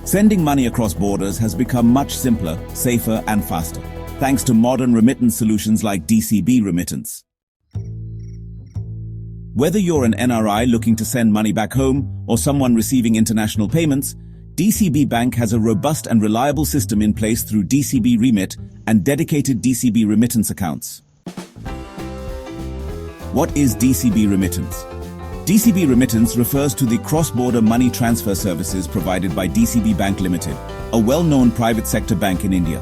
Sending money across borders has become much simpler, safer, and faster, thanks to modern remittance solutions like DCB Remittance. Whether you're an NRI looking to send money back home or someone receiving international payments, DCB Bank has a robust and reliable system in place through DCB Remit and dedicated DCB Remittance accounts. What is DCB Remittance? DCB Remittance refers to the cross-border money transfer services provided by DCB Bank Limited, a well-known private sector bank in India.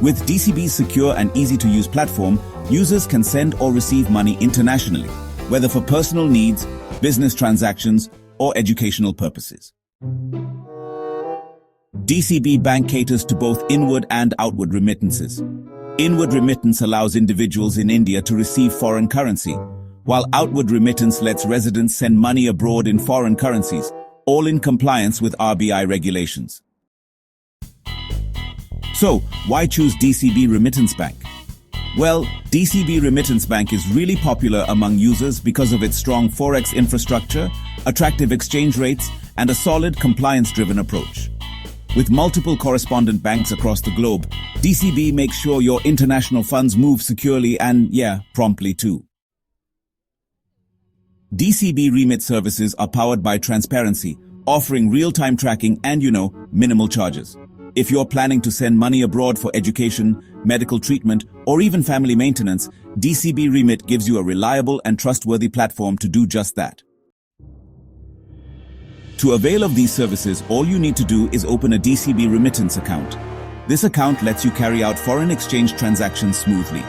With DCB's secure and easy-to-use platform, users can send or receive money internationally, whether for personal needs, business transactions, or educational purposes. DCB Bank caters to both inward and outward remittances. Inward remittance allows individuals in India to receive foreign currency, while outward remittance lets residents send money abroad in foreign currencies, all in compliance with RBI regulations. So, why choose DCB Remittance Bank? Well, DCB Remittance Bank is really popular among users because of its strong forex infrastructure, attractive exchange rates, and a solid compliance-driven approach. With multiple correspondent banks across the globe, DCB makes sure your international funds move securely and, promptly too. DCB Remit services are powered by transparency, offering real-time tracking and, minimal charges. If you're planning to send money abroad for education, medical treatment, or even family maintenance, DCB Remit gives you a reliable and trustworthy platform to do just that. To avail of these services, all you need to do is open a DCB Remittance account. This account lets you carry out foreign exchange transactions smoothly.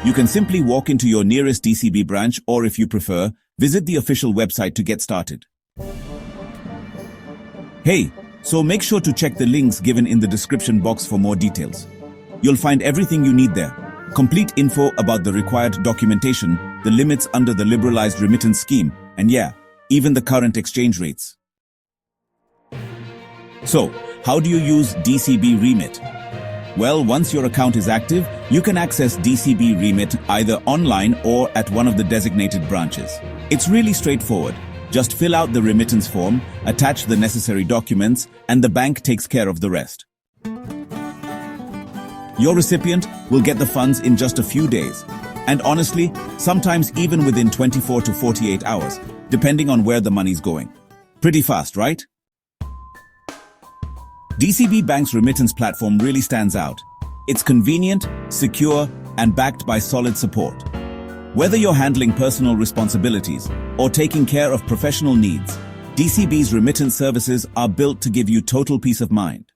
You can simply walk into your nearest DCB branch or, if you prefer, visit the official website to get started. Hey, so make sure to check the links given in the description box for more details. You'll find everything you need there. Complete info about the required documentation, the limits under the liberalized remittance scheme, and even the current exchange rates. So, how do you use DCB Remit? Well, once your account is active, you can access DCB Remit either online or at one of the designated branches. It's really straightforward. Just fill out the remittance form, attach the necessary documents, and the bank takes care of the rest. Your recipient will get the funds in just a few days. And honestly, sometimes even within 24 to 48 hours, depending on where the money's going. Pretty fast, right? DCB Bank's remittance platform really stands out. It's convenient, secure, and backed by solid support. Whether you're handling personal responsibilities or taking care of professional needs, DCB's remittance services are built to give you total peace of mind.